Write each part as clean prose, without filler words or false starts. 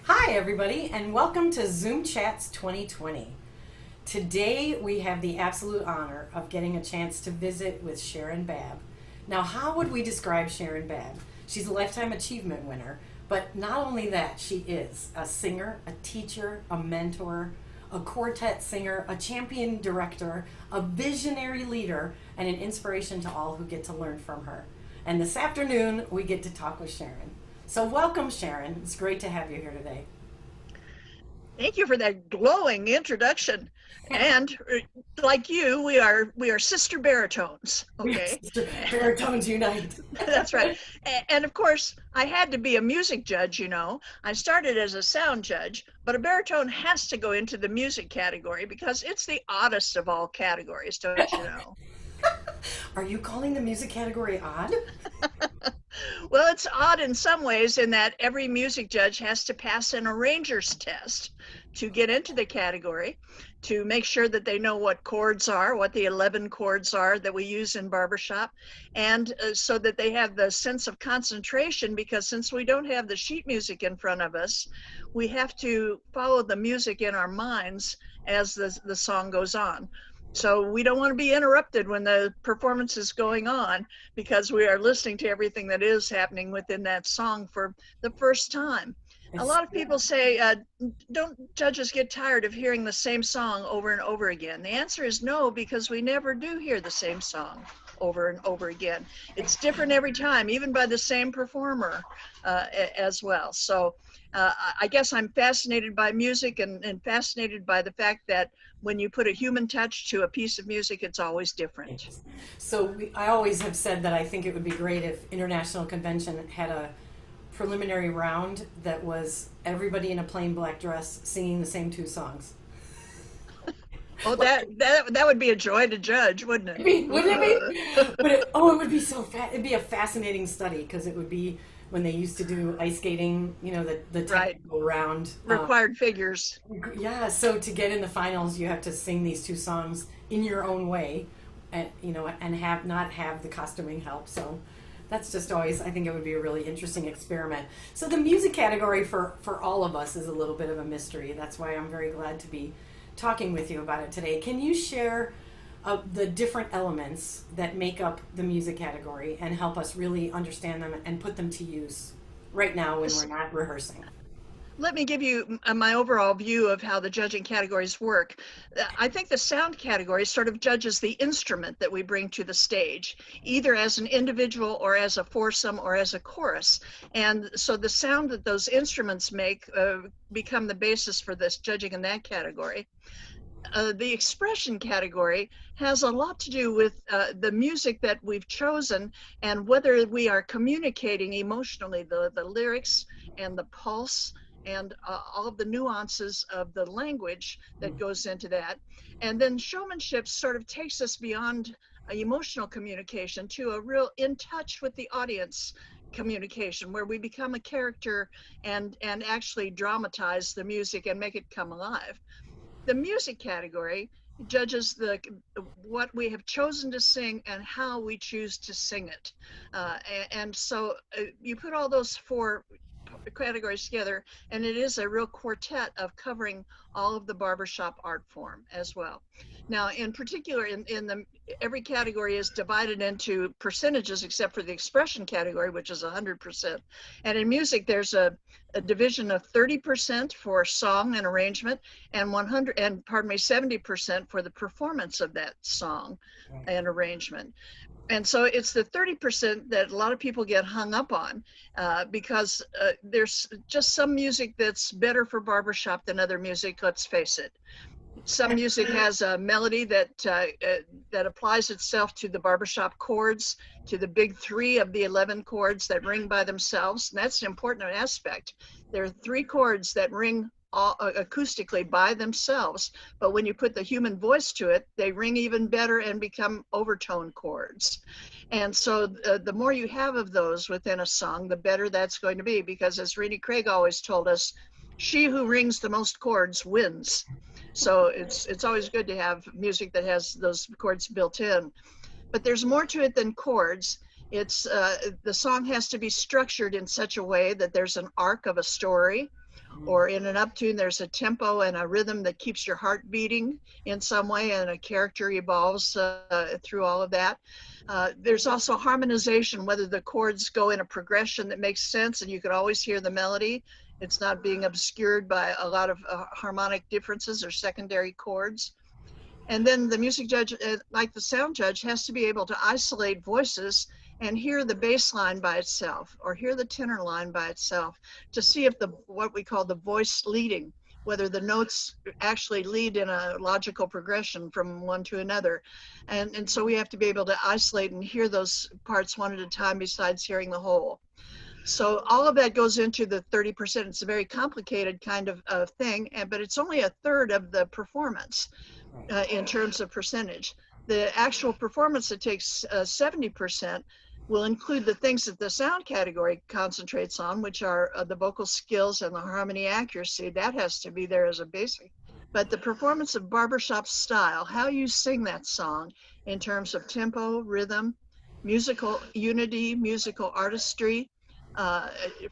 Hi, everybody, and welcome to Zoom Chats 2020. Today, we have the absolute honor of getting a chance to visit with Sharon Babb. Now, how would we describe Sharon Babb? She's a Lifetime Achievement winner, but not only that, she is a singer, a teacher, a mentor, a quartet singer, a champion director, a visionary leader, and an inspiration to all who get to learn from her. And this afternoon, we get to talk with Sharon. So welcome, Sharon. It's great to have you here today. Thank you for that glowing introduction. And like you, we are sister baritones. Okay, Baritones unite. that's right. And of course, I had to be a music judge. I started as a sound judge, but a baritone has to go into the music category because it's the oddest of all categories, don't you know? Are you calling the music category odd? Well, it's odd in some ways in that every music judge has to pass an arranger's test to get into the category, to make sure that they know what chords are, what the 11 chords are that we use in barbershop, and so that they have the sense of concentration, because since we don't have the sheet music in front of us, we have to follow the music in our minds as the song goes on. So we don't want to be interrupted when the performance is going on because we are listening to everything that is happening within that song for the first time. A lot of people say, don't judges get tired of hearing the same song over and over again? The answer is no, because we never do hear the same song over and over again. It's different every time, even by the same performer as well. So I guess I'm fascinated by music and fascinated by the fact that when you put a human touch to a piece of music, it's always different. I always have said that I think it would be great if International Convention had a preliminary round that was everybody in a plain black dress singing the same two songs. Oh, that would be a joy to judge, wouldn't it? Wouldn't it be? It would be it'd be a fascinating study because it would be when they used to do ice skating, the Right. technical round. Required figures. Yeah, so to get in the finals, you have to sing these two songs in your own way, and not have the costuming help. So that's just always, I think it would be a really interesting experiment. So the music category for all of us is a little bit of a mystery. That's why I'm very glad to be talking with you about it today. Can you share the different elements that make up the music category and help us really understand them and put them to use right now when we're not rehearsing? Let me give you my overall view of how the judging categories work. I think the sound category sort of judges the instrument that we bring to the stage, either as an individual or as a foursome or as a chorus. And so the sound that those instruments make become the basis for this judging in that category. The expression category has a lot to do with the music that we've chosen and whether we are communicating emotionally, the lyrics and the pulse and all of the nuances of the language that goes into that. And then showmanship sort of takes us beyond emotional communication to a real in touch with the audience communication, where we become a character and actually dramatize the music and make it come alive. The music category judges what we have chosen to sing and how we choose to sing it. And so you put all those four categories together, and it is a real quartet of covering all of the barbershop art form as well. Now, in particular, every category is divided into percentages except for the expression category, which is 100%. And in music, there's a division of 30% for song and arrangement, and 70% for the performance of that song and arrangement. And so it's the 30% that a lot of people get hung up on because there's just some music that's better for barbershop than other music, let's face it. Some music has a melody that applies itself to the barbershop chords, to the big three of the 11 chords that ring by themselves. And that's an important aspect. There are three chords that ring acoustically by themselves, but when you put the human voice to it, they ring even better and become overtone chords. And so the more you have of those within a song, the better that's going to be, because as Renée Craig always told us, she who rings the most chords wins. So it's always good to have music that has those chords built in. But there's more to it than chords. The song has to be structured in such a way that there's an arc of a story, or in an uptune, there's a tempo and a rhythm that keeps your heart beating in some way, and a character evolves through all of that. There's also harmonization, whether the chords go in a progression that makes sense and you can always hear the melody. It's not being obscured by a lot of harmonic differences or secondary chords. And then the music judge, like the sound judge, has to be able to isolate voices and hear the bass line by itself or hear the tenor line by itself to see if what we call the voice leading, whether the notes actually lead in a logical progression from one to another. And so we have to be able to isolate and hear those parts one at a time besides hearing the whole. So all of that goes into the 30%. It's a very complicated kind of thing, but it's only a third of the performance in terms of percentage. The actual performance that takes 70% will include the things that the sound category concentrates on, which are the vocal skills and the harmony accuracy. That has to be there as a basic. But the performance of barbershop style, how you sing that song in terms of tempo, rhythm, musical unity, musical artistry,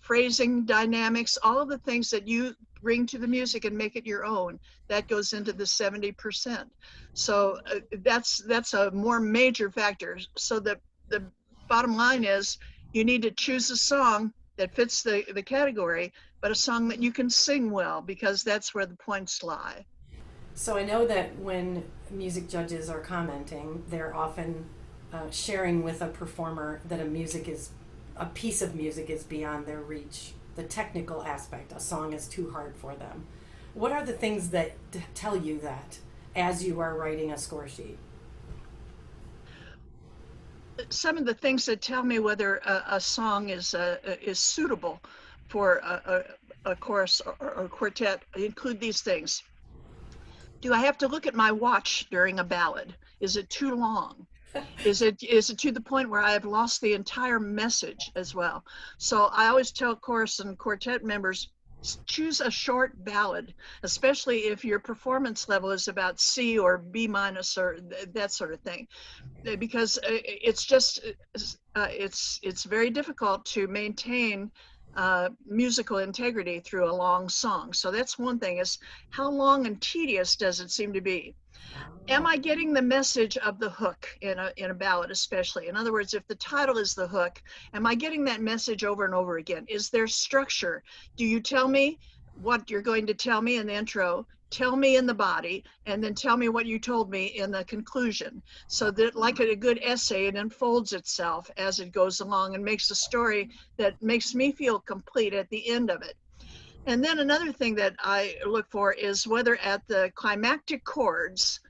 phrasing, dynamics, all of the things that you bring to the music and make it your own, that goes into the 70%. So that's a more major factor. So the bottom line is you need to choose a song that fits the category, but a song that you can sing well, because that's where the points lie. So I know that when music judges are commenting, they're often sharing with a performer that a piece of music is beyond their reach. The technical aspect, a song is too hard for them. What are the things that tell you that as you are writing a score sheet? Some of the things that tell me whether a song is suitable for a chorus or quartet include these things. Do I have to look at my watch during a ballad? Is it too long? Is it to the point where I have lost the entire message as well? So I always tell chorus and quartet members, choose a short ballad, especially if your performance level is about C or B minus or that sort of thing, because it's very difficult to maintain musical integrity through a long song. So that's one thing, is how long and tedious does it seem to be? Am I getting the message of the hook in a ballad, especially? In other words, if the title is the hook, am I getting that message over and over again? Is there structure? Do you tell me what you're going to tell me in the intro, tell me in the body, and then tell me what you told me in the conclusion? So that, like a good essay, it unfolds itself as it goes along and makes a story that makes me feel complete at the end of it. And then another thing that I look for is whether at the climactic chords,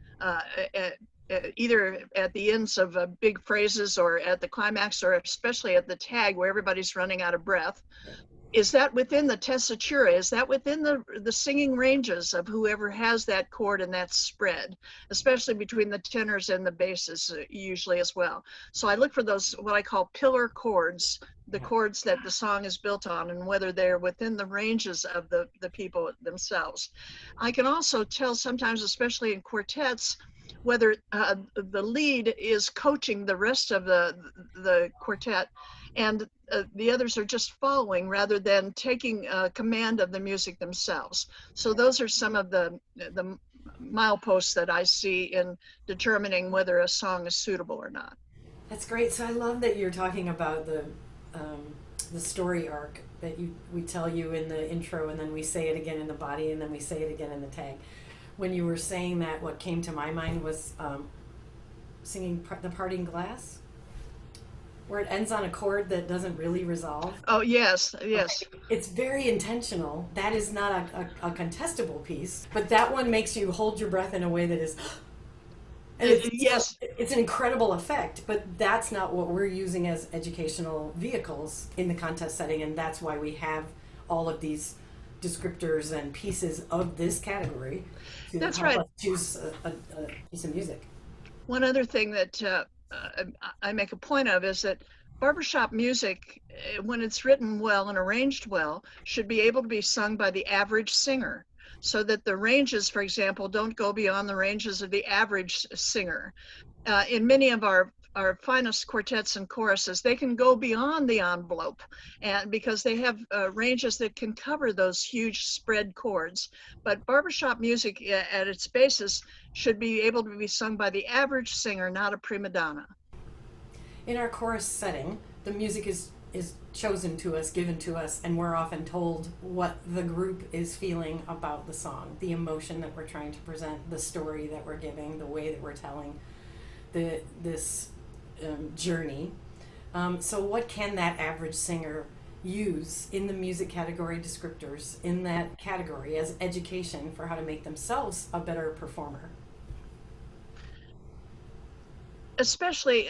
either at the ends of big phrases or at the climax, or especially at the tag where everybody's running out of breath, is that within the tessitura? Is that within the singing ranges of whoever has that chord and that spread, especially between the tenors and the basses usually as well? So I look for those, what I call pillar chords, the chords that the song is built on, and whether they're within the ranges of the people themselves. I can also tell sometimes, especially in quartets, whether the lead is coaching the rest of the quartet, and the others are just following rather than taking command of the music themselves. So those are some of the mileposts that I see in determining whether a song is suitable or not. That's great. So I love that you're talking about the story arc that we tell you in the intro, and then we say it again in the body, and then we say it again in the tag. When you were saying that, what came to my mind was singing The Parting Glass, where it ends on a chord that doesn't really resolve. Oh, yes, yes. It's very intentional. That is not a contestable piece, but that one makes you hold your breath in a way that is... And yes, it's an incredible effect, but that's not what we're using as educational vehicles in the contest setting, and that's why we have all of these descriptors and pieces of this category to that's help right. us choose a piece of music. One other thing that I make a point of is that barbershop music, when it's written well and arranged well, should be able to be sung by the average singer, so that the ranges, for example, don't go beyond the ranges of the average singer. In many of our our finest quartets and choruses, they can go beyond the envelope, and because they have ranges that can cover those huge spread chords. But barbershop music at its basis should be able to be sung by the average singer, not a prima donna. In our chorus setting, the music is chosen to us, given to us, and we're often told what the group is feeling about the song, the emotion that we're trying to present, the story that we're giving, the way that we're telling this journey. So what can that average singer use in the music category descriptors in that category as education for how to make themselves a better performer? Especially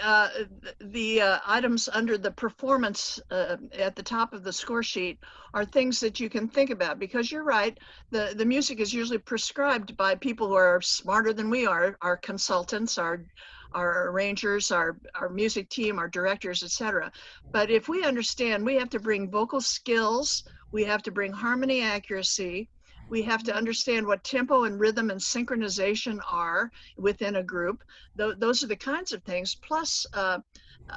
the items under the performance at the top of the score sheet are things that you can think about, because you're right, the music is usually prescribed by people who are smarter than we are, our consultants, our arrangers, our music team, our directors, etc. But if we understand, we have to bring vocal skills, we have to bring harmony accuracy, we have to understand what tempo and rhythm and synchronization are within a group. Those are the kinds of things, plus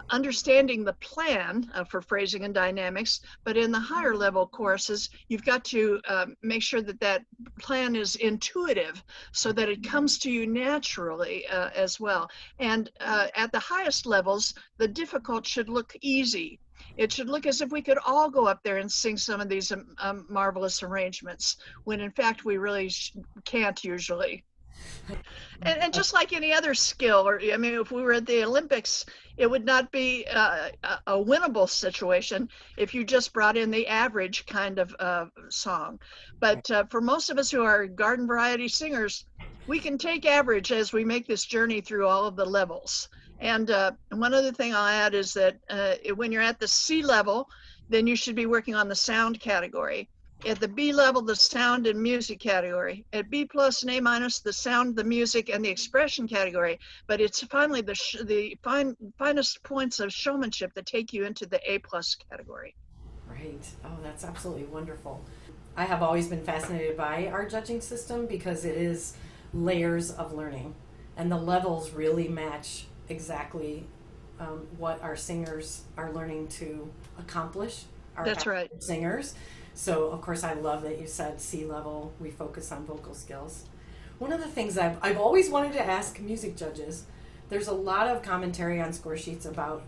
understanding the plan for phrasing and dynamics. But in the higher level courses, you've got to make sure that that plan is intuitive so that it comes to you naturally as well. And at the highest levels, the difficult should look easy. It should look as if we could all go up there and sing some of these marvelous arrangements, when in fact we really can't usually. And just like any other skill, or I mean, if we were at the Olympics, it would not be a winnable situation if you just brought in the average kind of song. But for most of us who are garden variety singers, we can take average as we make this journey through all of the levels. And one other thing I'll add is that when you're at the C level, then you should be working on the sound category. At the B level, the sound and music category. At B plus and A minus, the sound, the music, and the expression category. But it's finally the finest points of showmanship that take you into the A plus category. Right. Oh, that's absolutely wonderful. I have always been fascinated by our judging system because it is layers of learning, and the levels really match exactly what our singers are learning to accomplish. That's right. Singers. So, of course, I love that you said C level, we focus on vocal skills. One of the things I've always wanted to ask music judges, there's a lot of commentary on score sheets about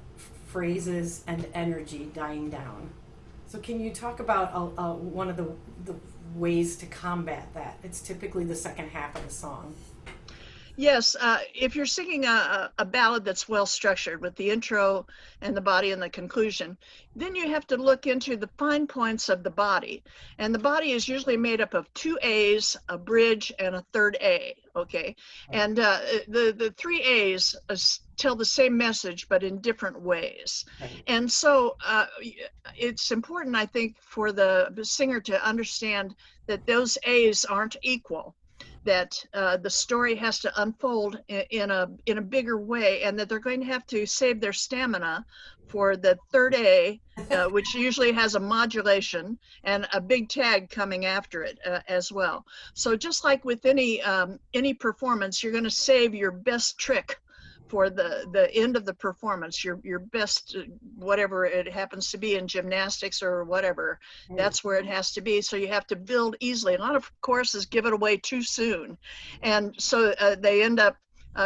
phrases and energy dying down. So can you talk about one of the ways to combat that? It's typically the second half of the song. Yes, if you're singing a ballad that's well structured with the intro and the body and the conclusion, then you have to look into the fine points of the body. And the body is usually made up of two A's, a bridge, and a third A, okay? And the three A's tell the same message, but in different ways. And so it's important, I think, for the singer to understand that those A's aren't equal, that the story has to unfold in a bigger way, and that they're going to have to save their stamina for the third A, which usually has a modulation and a big tag coming after it as well. So just like with any performance, you're going to save your best trick for the end of the performance, your best, whatever it happens to be in gymnastics or whatever, that's where it has to be. So you have to build easily. A lot of courses give it away too soon. And so they end up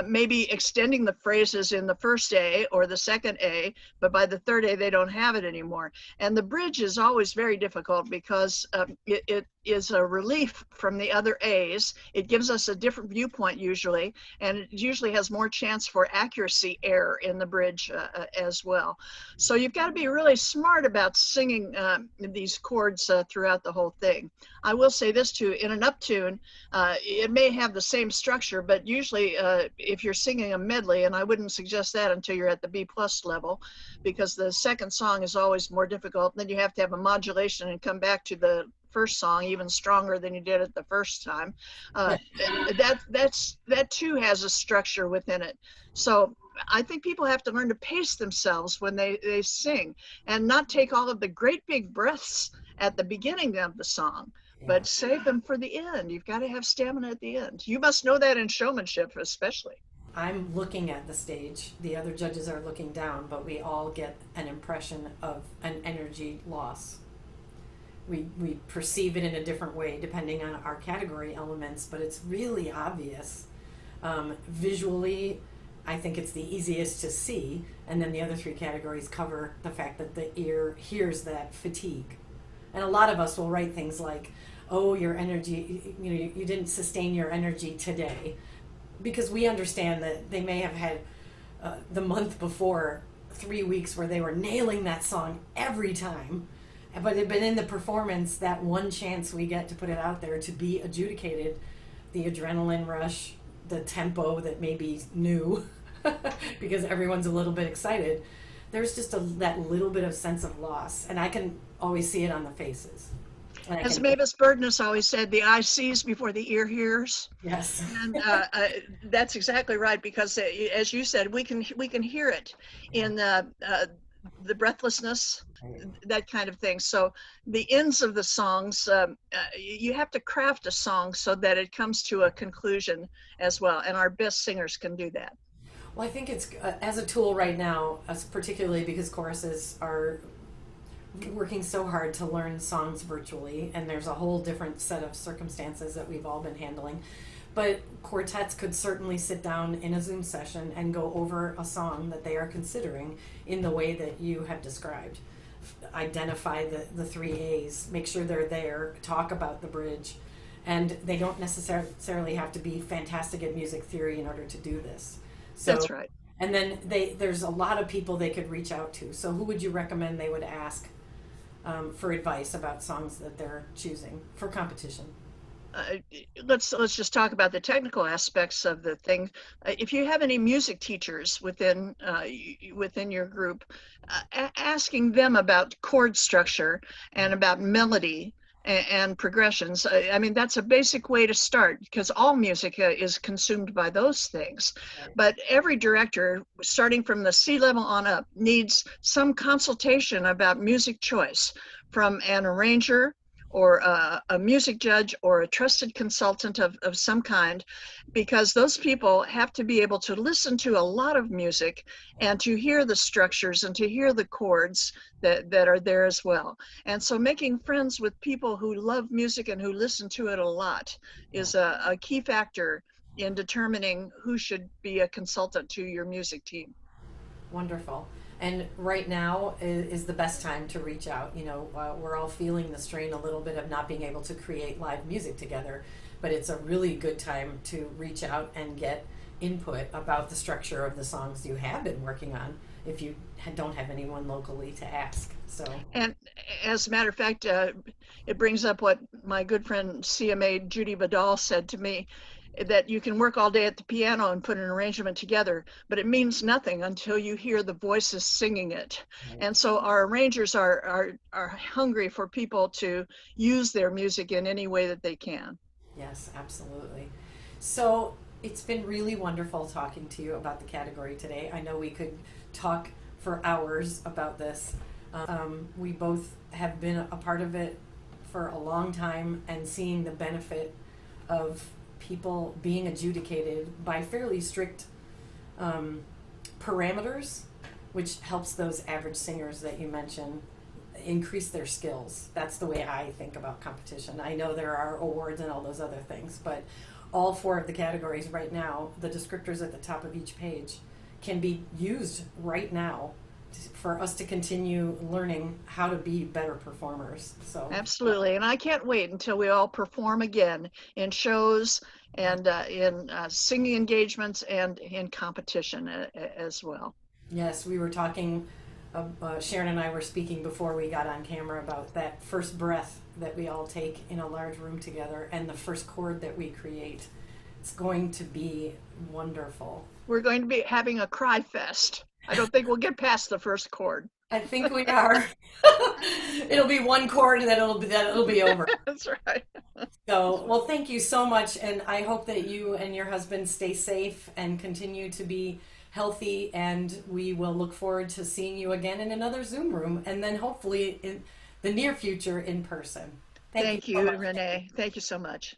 maybe extending the phrases in the first A or the second A, but by the third A, they don't have it anymore. And the bridge is always very difficult because it is a relief from the other A's. It gives us a different viewpoint usually, and it usually has more chance for accuracy error in the bridge as well. So you've got to be really smart about singing these chords throughout the whole thing. I will say this too, in an uptune, it may have the same structure, but usually if you're singing a medley, and I wouldn't suggest that until you're at the B plus level, because the second song is always more difficult. Then you have to have a modulation and come back to the first song even stronger than you did it the first time. That too has a structure within it. So I think people have to learn to pace themselves when they sing, and not take all of the great big breaths at the beginning of the song, but save them for the end. You've got to have stamina at the end. You must know that in showmanship especially. I'm looking at the stage, the other judges are looking down, but we all get an impression of an energy loss. We perceive it in a different way depending on our category elements, but it's really obvious. Visually, I think it's the easiest to see, and then the other three categories cover the fact that the ear hears that fatigue. And a lot of us will write things like, oh, your energy, you didn't sustain your energy today, because we understand that they may have had the month before 3 weeks where they were nailing that song every time, but in the performance, that one chance we get to put it out there to be adjudicated, the adrenaline rush, the tempo that may be new because everyone's a little bit excited, there's just that little bit of sense of loss, and I can always see it on the faces. As Mavis Burgess always said, the eye sees before the ear hears. Yes. And that's exactly right, because as you said, we can hear it in the breathlessness, that kind of thing. So the ends of the songs, you have to craft a song so that it comes to a conclusion as well. And our best singers can do that. Well, I think it's as a tool right now, particularly because choruses are working so hard to learn songs virtually, and there's a whole different set of circumstances that we've all been handling. But quartets could certainly sit down in a Zoom session and go over a song that they are considering in the way that you have described. Identify the three A's, make sure they're there, talk about the bridge, and they don't necessarily have to be fantastic at music theory in order to do this. So, that's right. And then there's a lot of people they could reach out to. So who would you recommend they would ask for advice about songs that they're choosing for competition? Let's just talk about the technical aspects of the thing. If you have any music teachers within your group, asking them about chord structure and about melody and progressions. I mean, that's a basic way to start, because all music is consumed by those things. But every director, starting from the C level on up, needs some consultation about music choice from an arranger or a music judge or a trusted consultant of some kind, because those people have to be able to listen to a lot of music and to hear the structures and to hear the chords that are there as well. And so making friends with people who love music and who listen to it a lot is a key factor in determining who should be a consultant to your music team. Wonderful. And right now is the best time to reach out. We're all feeling the strain a little bit of not being able to create live music together, but it's a really good time to reach out and get input about the structure of the songs you have been working on if you don't have anyone locally to ask. So, and as a matter of fact, it brings up what my good friend CMA Judy Vidal said to me, that you can work all day at the piano and put an arrangement together, but it means nothing until you hear the voices singing it. Right. And so our arrangers are hungry for people to use their music in any way that they can. Yes, absolutely. So it's been really wonderful talking to you about the category today. I know we could talk for hours about this. We both have been a part of it for a long time and seeing the benefit of people being adjudicated by fairly strict parameters, which helps those average singers that you mentioned increase their skills. That's the way I think about competition. I know there are awards and all those other things, but all four of the categories right now, the descriptors at the top of each page, can be used right now for us to continue learning how to be better performers. So absolutely, and I can't wait until we all perform again in shows and in singing engagements and in competition as well. Yes, we were talking, Sharon and I were speaking before we got on camera about that first breath that we all take in a large room together and the first chord that we create. It's going to be wonderful. We're going to be having a cry fest. I don't think we'll get past the first chord. I think we are. It'll be one chord and then it'll be over. That's right. So, well, thank you so much, and I hope that you and your husband stay safe and continue to be healthy, and we will look forward to seeing you again in another Zoom room, and then hopefully in the near future in person. Thank you, Renee. Thank you so much.